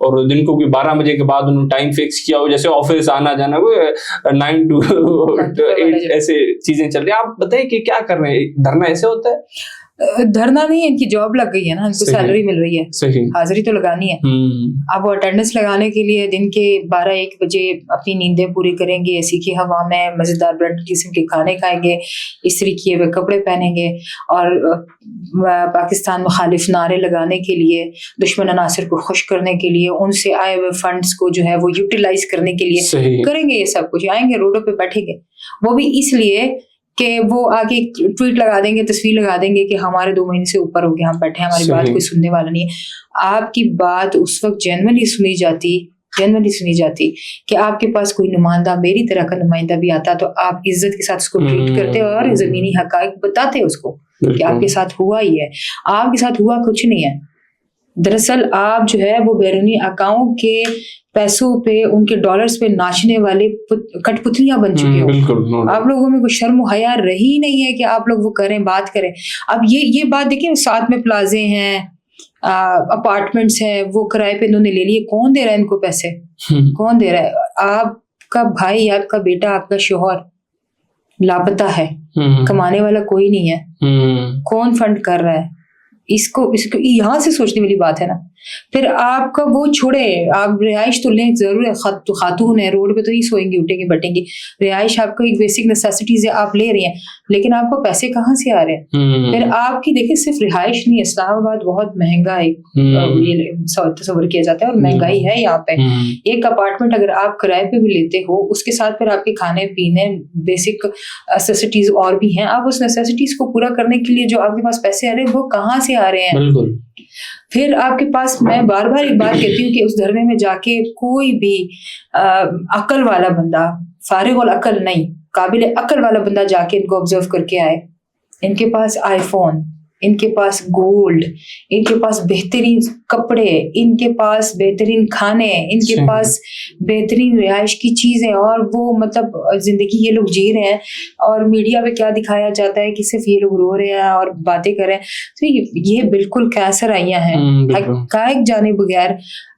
اور دن کو 12 بجے کے بعد انہوں نے ٹائم فکس کیا ہو, جیسے آفس آنا جانا, کوئی 9 to 8 ایسے چیزیں چل رہی ہیں. آپ بتائیں کہ کیا کر رہے ہیں, دھرنا ایسے ہوتا ہے؟ دھرنا نہیں ہے, ان کی جاب لگ گئی ہے نا, ان کو سیلری مل رہی ہے, حاضری تو لگانی ہے. اب وہ اٹینڈنس لگانے کے لیے دن کے 12-1 بجے اپنی نیندیں پوری کریں گے, اسی کی ہوا میں مزیدار برانڈ قسم کے کھانے کھائیں گے, استری کیے ہوئے کپڑے پہنیں گے, اور پاکستان مخالف نعرے لگانے کے لیے, دشمن عناصر کو خوش کرنے کے لیے, ان سے آئے ہوئے فنڈس کو جو ہے وہ یوٹیلائز کرنے کے لیے کریں گے. یہ سب کچھ آئیں گے روڈوں پہ بیٹھیں گے, وہ بھی اس لیے کہ وہ آگے ٹویٹ لگا دیں گے, تصویر لگا دیں گے کہ ہمارے 2 مہینے سے اوپر ہو گیا, ہم بیٹھے ہیں, ہماری بات کوئی سننے والا نہیں ہے. آپ کی بات اس وقت جنرلی سنی جاتی کہ آپ کے پاس کوئی نمائندہ, میری طرح کا نمائندہ بھی آتا, تو آپ عزت کے ساتھ اس کو ٹریٹ کرتے اور زمینی حقائق بتاتے اس کو کہ آپ کے ساتھ ہوا ہی ہے. آپ کے ساتھ ہوا کچھ نہیں ہے. دراصل آپ جو ہے وہ بیرونی اکاؤنٹ کے پیسوں پہ, ان کے ڈالرز پہ ناچنے والے کٹ پتلیاں بن چکے ہو. آپ لوگوں میں کوئی شرم و حیا رہی نہیں ہے کہ آپ لوگ وہ کریں, بات کریں. اب یہ بات دیکھیں, ساتھ میں پلازے ہیں, اپارٹمنٹس ہیں, وہ کرائے پہ انہوں نے لے لیے. کون دے رہا ہے ان کو پیسے؟ کون دے رہا ہے؟ آپ کا بھائی, آپ کا بیٹا, آپ کا شوہر لاپتہ ہے, کمانے والا کوئی نہیں ہے. کون فنڈ کر رہا ہے اس کو یہاں سے سوچنے والی بات ہے نا. پھر آپ کا وہ چھوڑے, آپ رہائش تو لیں, ضرور ہے, خاتون ہے, روڈ پہ تو نہیں سوئیں گی, اٹھیں گی, بیٹھیں گی. رہائش آپ کو ایک بیسک نیسیسٹیز ہے, آپ لے رہی ہیں, لیکن آپ کو پیسے کہاں سے آ رہے ہیں؟ پھر آپ کی دیکھیں صرف رہائش نہیں, اسلام آباد بہت مہنگا تصور کیا جاتا ہے, اور مہنگائی ہے یہاں پہ. ایک اپارٹمنٹ اگر آپ کرائے پہ بھی لیتے ہو, اس کے ساتھ پھر آپ کے کھانے پینے بیسک نیسیسٹیز اور بھی ہیں. آپ اس نیسیسٹیز کو پورا کرنے کے لیے جو آپ کے پاس پیسے آ رہے ہیں, وہ کہاں سے آ رہے ہیں؟ بالکل. پھر آپ کے پاس, میں بار بار ایک بات کہتی ہوں کہ اس دھرنے میں جا کے کوئی بھی عقل والا بندہ, فارغ العقل نہیں, قابل عقل والا بندہ جا کے ان کو آبزرو کر کے آئے. ان کے پاس آئی فون, ان کے پاس گولڈ, ان کے پاس بہترین کپڑے, ان کے پاس بہترین کھانے, ان کے پاس بہترین رہائش کی چیزیں, اور وہ مطلب زندگی یہ لوگ جی رہے ہیں. اور میڈیا پہ کیا دکھایا جاتا ہے کہ صرف یہ لوگ رو رہے ہیں اور باتیں کر رہے ہیں. تو یہ بالکل کیسر آئیاں ہیں, حقائق جانے بغیر.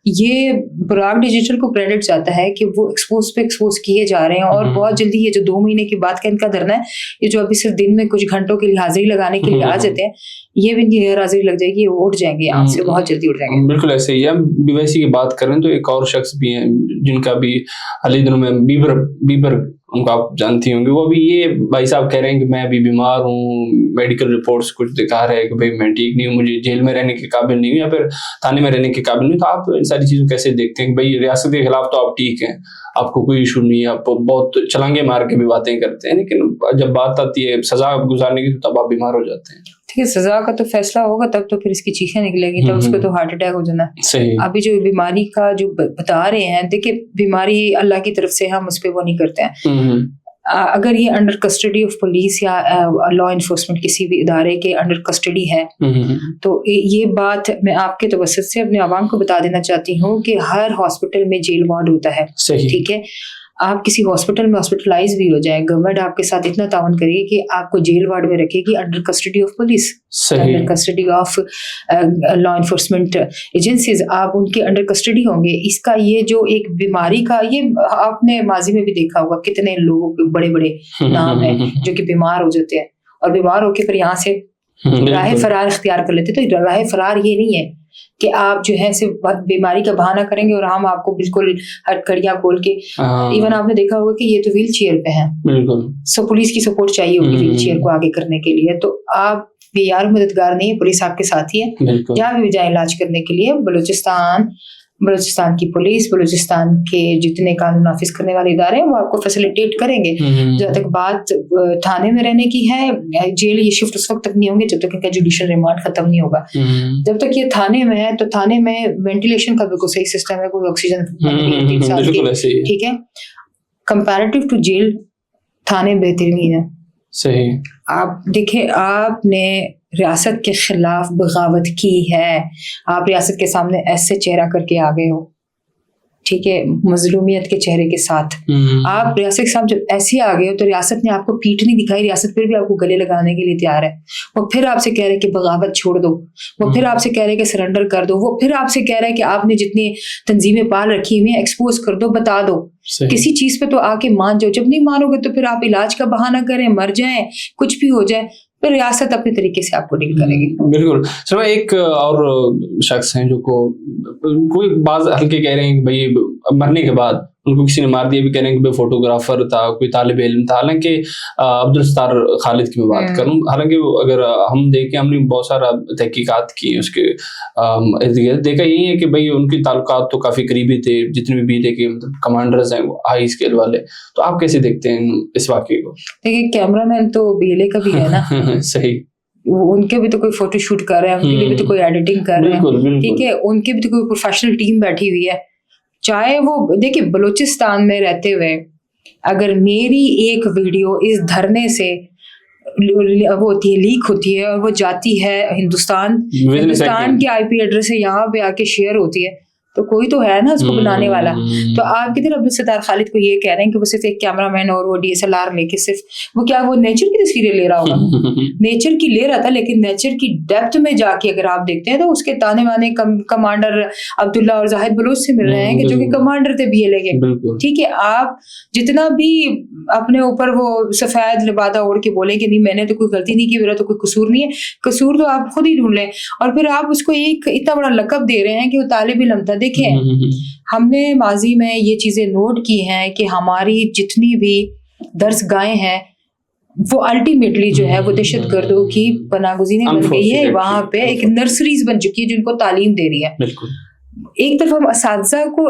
یہ براک ڈیجیٹل کو کریڈٹ جاتا ہے کہ وہ ایکسپوز کیے جا رہے ہیں, اور بہت جلدی یہ جو 2 مہینے کے بعد کا ان کا دھرنا ہے, یہ جو ابھی صرف دن میں کچھ گھنٹوں کے لیے حاضری لگانے کے لیے آ جاتے ہیں, یہ بھی ان کی غیر حاضری لگ جائے گی, وہ اٹھ جائیں گے یہاں سے, بہت جلدی اٹھ جائیں گے. بالکل ایسے ہی ہے. BYC کی بات کریں تو ایک اور شخص بھی ہیں جن کا بھی حال ہی دنوں میں بیبر ان کو آپ جانتی ہوں گے, وہ بھی یہ بھائی صاحب کہہ رہے ہیں کہ میں ابھی بیمار ہوں, میڈیکل رپورٹس کچھ دکھا رہے ہیں کہ بھائی میں ٹھیک نہیں ہوں, مجھے جیل میں رہنے کے قابل نہیں ہوں یا پھر تھانے میں رہنے کے قابل نہیں. تو آپ ان ساری چیزوں کیسے دیکھتے ہیں کہ بھائی ریاست کے خلاف تو آپ ٹھیک ہیں, آپ کو کوئی ایشو نہیں ہے, آپ بہت چھلانگے مار کے بھی باتیں کرتے ہیں, لیکن جب بات آتی ہے سزا گزارنے کی تو تب آپ بیمار ہو جاتے ہیں. ٹھیک ہے, سزا کا تو فیصلہ ہوگا تب تو پھر اس کی چیخیں نکلے گی, تب اس کو تو ہارٹ اٹیک ہو جانا. ابھی جو بیماری کا جو بتا رہے ہیں, دیکھیں بیماری اللہ کی طرف سے, ہم اس پہ وہ نہیں کرتے ہیں. اگر یہ انڈر کسٹڈی آف پولیس یا لا انفورسمنٹ کسی بھی ادارے کے انڈر کسٹڈی ہے, تو یہ بات میں آپ کے توسط سے اپنے عوام کو بتا دینا چاہتی ہوں کہ ہر ہاسپٹل میں جیل وارڈ ہوتا ہے. ٹھیک ہے, آپ کسی ہاسپٹل میں ہاسپٹلائز بھی ہو جائے, گورنمنٹ آپ کے ساتھ اتنا تعاون کرے گی کہ آپ کو جیل وارڈ میں رکھے گی under custody of police, under custody of law enforcement agencies, آپ ان کے انڈر کسٹڈی ہوں گے. اس کا یہ جو ایک بیماری کا, یہ آپ نے ماضی میں بھی دیکھا ہوگا کتنے لوگوں کے بڑے بڑے نام ہیں جو کہ بیمار ہو جاتے ہیں, اور بیمار ہو کے پھر یہاں سے راہ فرار اختیار کر لیتے. تو راہ فرار یہ نہیں ہے کہ آپ جو ہے صرف بیماری کا بہانہ کریں گے اور ہم آپ کو بالکل ہتھکڑیاں کھول کے, ایون آپ نے دیکھا ہوگا کہ یہ تو ویل چیئر پہ ہیں, سو پولیس کی سپورٹ چاہیے ہوگی ویل چیئر کو آگے کرنے کے لیے. تو آپ یار مددگار نہیں ہے, پولیس آپ کے ساتھ ہی ہے, جہاں بھی جائیں علاج کرنے کے لیے. بلوچستان کی پولیس, بلوچستان کے جتنے قانون نافذ کرنے والے ادارے ہیں وہ آپ کو فیسیلیٹیٹ کریں گے. جب تک بات تھانے میں رہنے کی ہے, جیل یہ شفٹ اس وقت تک نہیں ہوں گے جب تک ان کا جوڈیشل ریمانڈ ختم نہیں ہوگا. جب تک یہ تھانے میں ہے, تو تھانے میں وینٹیلیشن کا بالکل صحیح سسٹم ہے, کوئی آکسیجن, ٹھیک ہے. کمپیریٹیو ٹو جیل تھانے بہترین ہے. صحیح. آپ دیکھیں, آپ نے ریاست کے خلاف بغاوت کی ہے, آپ ریاست کے سامنے ایسے چہرہ کر کے آ گئے ہو, ٹھیک ہے, مظلومیت کے چہرے کے ساتھ. آپ ریاست کے سامنے جب ایسے آ گئے ہو تو ریاست نے آپ کو پیٹ نہیں دکھائی, ریاست پھر بھی آپ کو گلے لگانے کے لیے تیار ہے. وہ پھر آپ سے کہہ رہے کہ بغاوت چھوڑ دو, وہ پھر آپ سے کہہ رہے کہ سرنڈر کر دو, وہ پھر آپ سے کہہ رہے کہ آپ نے جتنی تنظیمیں پال رکھی ہوئی ہیں ایکسپوز کر دو, بتا دو. کسی چیز پہ تو آ کے مان جاؤ, جب نہیں مانو گے تو پھر آپ علاج کا بہانہ کریں, مر جائیں, کچھ بھی ہو جائے, پھر ریاست اپنے طریقے سے آپ کو ڈیل کرے گی. بالکل. سر ایک اور شخص ہیں جو کوئی بعض ہلکے کہہ رہے ہیں کہ بھائی مرنے کے بعد ان کو کسی نے مار دیا, بھی کہہ رہے ہیں کہ فوٹوگرافر تھا, کوئی طالب علم تھا. حالانکہ عبدالستار خالد کی میں بات کروں, حالانکہ اگر ہم دیکھیں, ہم نے بہت سارا تحقیقات کی اس کے ارد گرد, دیکھا یہی ہے کہ بھائی ان کے تعلقات تو کافی قریبی تھے, جتنے بھی تھے کہ مطلب کمانڈرز ہیں وہ ہائی اسکیل والے. تو آپ کیسے دیکھتے ہیں اس واقعے کو؟ دیکھیے کیمرہ مین تو بیلے کا بھی ہے نا. صحیح, ان کے بھی تو کوئی فوٹو شوٹ کر رہے ہیں, ان کے لیے بھی تو کوئی ایڈیٹنگ کر رہے ہیں, ٹھیک ہے, ان کے بھی تو کوئی پروفیشنل ٹیم بیٹھی ہوئی ہے. چاہے وہ دیکھیے بلوچستان میں رہتے ہوئے اگر میری ایک ویڈیو اس دھرنے سے وہ ہوتی ہے, لیک ہوتی ہے اور وہ جاتی ہے ہندوستان کے آئی پی ایڈریس سے یہاں پہ آ کے شیئر ہوتی ہے, تو کوئی تو ہے نا اس کو بنانے والا. تو آپ کدھر عبدالستار خالد کو یہ کہہ رہے ہیں کہ وہ صرف ایک کیمرہ مین اور وہ DSLR لے کے صرف وہ نیچر کی تصویریں لے رہا ہوگا. نیچر کی لے رہا تھا, لیکن نیچر کی ڈیپتھ میں جا کے اگر آپ دیکھتے ہیں تو اس کے تانے وانے کمانڈر عبداللہ اور زاہد بلوچ سے مل رہے ہیں کہ جو کہ کمانڈر تھے BLA کے. ٹھیک ہے, آپ جتنا بھی اپنے اوپر وہ سفید لبادہ اوڑھ کے بولیں کہ نہیں میں نے تو کوئی غلطی نہیں کی, میرا تو کوئی قصور نہیں ہے, قصور تو آپ خود ہی ڈھونڈ لیں. اور پھر آپ اس کو ایک اتنا بڑا لقب دے رہے ہیں کہ وہ طالب علم تھا. دیکھیں ہم نے ماضی میں یہ چیزیں نوٹ کی ہیں کہ ہماری جتنی بھی درس گاہیں ہیں وہ الٹیمیٹلی جو ہے وہ دہشت گردوں کی پناہ گزینیں بن گئی ہے. وہاں پہ ایک نرسریز بن چکی ہے جن کو تعلیم دے رہی ہے. ایک طرف ہم اساتذہ کو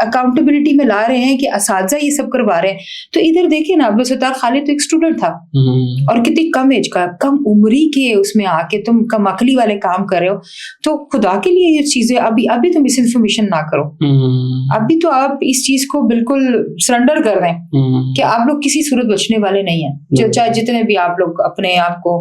اکاؤنٹیبلٹی میں لا رہے ہیں کہ اساتذہ یہ سب کروا رہے ہیں, تو ادھر دیکھیں نا عبدالستار خالد تو ایک اسٹوڈنٹ تھا اور کتنی کم ایج کا, کم عمری کے اس میں آ کے تم کم عقلی والے کام کر رہے ہو. تو خدا کے لیے یہ چیزیں ابھی تو مس انفارمیشن نہ کرو, ابھی تو آپ اس چیز کو بالکل سرنڈر کر رہے ہیں کہ آپ لوگ کسی صورت بچنے والے نہیں ہیں. جو چاہے جتنے بھی آپ لوگ اپنے آپ کو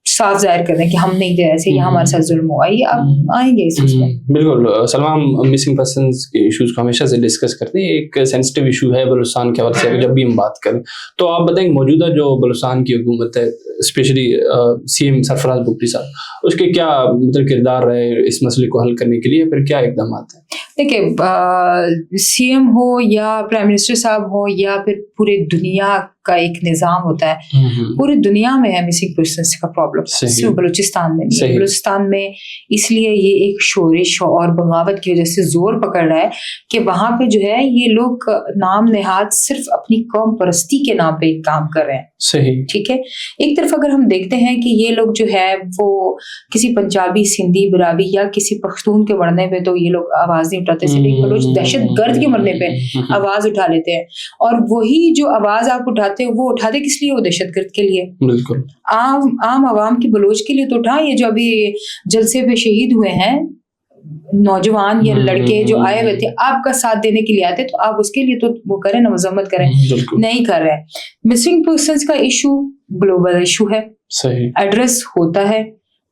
صاف ظاہر کر رہے ہیں کہ ہم نہیں تھے ایسے, یا ہمارے ساتھ ظلم ہوا, یہ آپ آئیں گے اس چیز میں. بالکل. سلمہ, ہم مسنگ پرسنز کے ایشوز کو ہمیشہ سے ڈسکس کرتے ہیں, ایک سینسٹیو ایشو ہے بلوچستان کے حوالے سے جب بھی ہم بات کریں. تو آپ بتائیں موجودہ جو بلوچستان کی حکومت ہے, اسپیشلی CM سرفراز بگٹی صاحب, اس کے کیا مطلب کردار رہے اس مسئلے کو حل کرنے کے لیے, پھر کیا اقدامات ہیں؟ دیکھیں CM ہو یا پرائم منسٹر صاحب ہو یا پھر پورے دنیا کا ایک نظام ہوتا ہے, پوری دنیا میں ہے مسنگ پرسنس کا پرابلم, صرف بلوچستان میں نہیں. بلوچستان میں اس لیے یہ ایک شورش اور بغاوت کی وجہ سے زور پکڑ رہا ہے کہ وہاں پہ جو ہے یہ لوگ نام نہاد صرف اپنی قوم پرستی کے نام پہ کام کر رہے ہیں. صحیح, ٹھیک ہے. ایک طرف اگر ہم دیکھتے ہیں کہ یہ لوگ جو ہے وہ کسی پنجابی, سندھی, براوی یا کسی پختون کے مرنے پہ تو یہ لوگ آواز نہیں اٹھاتے, صرف ایک بلوچ دہشت گرد کے مرنے پہ آواز اٹھا لیتے ہیں. اور وہی جو آواز آپ اٹھاتے وہ اٹھاتے کس لیے, وہ دہشت گرد کے لیے. بالکل. عام عوام کی بلوچ کے لیے تو اٹھا. یہ جو ابھی جلسے پہ شہید ہوئے ہیں نوجوان یا لڑکے جو آئے ہوئے تھے آپ کا ساتھ دینے کے لیے آتے, تو آپ اس کے لیے تو وہ کریں نا, مذمت کریں, نہیں کر رہے. مسنگ پرسنس کا ایشو گلوبل ایشو ہے, ایڈریس ہوتا ہے,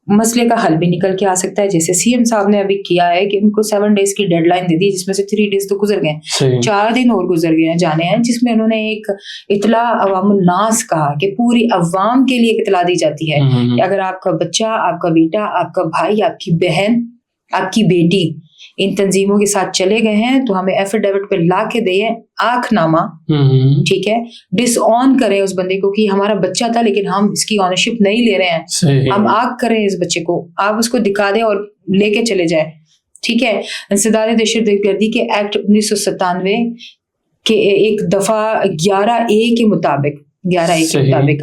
مسئلے کا حل بھی نکل کے آ سکتا ہے. جیسے CM صاحب نے ابھی کیا ہے کہ ان کو 7 days کی ڈیڈ لائن دے دی, جس میں سے 3 days تو گزر گئے, 4 دن اور گزر گئے ہیں جانے ہیں, جس میں انہوں نے ایک اطلاع عوام الناس کہا کہ پوری عوام کے لیے ایک اطلاع دی جاتی ہے کہ اگر آپ کا بچہ, آپ کا بیٹا, آپ کا بھائی, آپ کی بہن, آپ کی بیٹی ان تنظیموں کے ساتھ چلے گئے ہیں تو ہمیں ایفیڈیوٹ پہ لا کے دیں آنکھ نامہ, ٹھیک ہے, ڈس آن کریں اس بندے کو کہ ہمارا بچہ تھا لیکن ہم اس کی آنرشپ نہیں لے رہے ہیں, ہم آنکھ کریں اس بچے کو, آپ اس کو دکھا دیں اور لے کے چلے جائیں. ٹھیک ہے. انسداد دہشت گردی کے ایکٹ 1997 کے ایک دفعہ 11A کے مطابق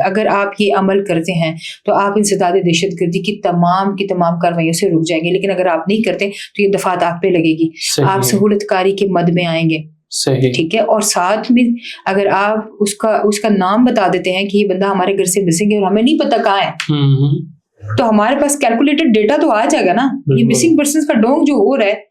اگر آپ یہ عمل کرتے ہیں تو آپ انسداد دہشت گردی کی تمام کارروائیوں سے رک جائیں گے. لیکن اگر آپ نہیں کرتے تو یہ دفعات آپ پہ لگے گی, آپ سہولت کاری کے مد میں آئیں گے. ٹھیک ہے. اور ساتھ میں اگر آپ اس کا نام بتا دیتے ہیں کہ یہ بندہ ہمارے گھر سے مسنگ ہے اور ہمیں نہیں پتا کہاں ہے, تو ہمارے پاس کیلکولیٹڈ ڈیٹا تو آ جائے گا نا. یہ مسنگ پرسنس کا ڈونگ جو ہو رہا ہے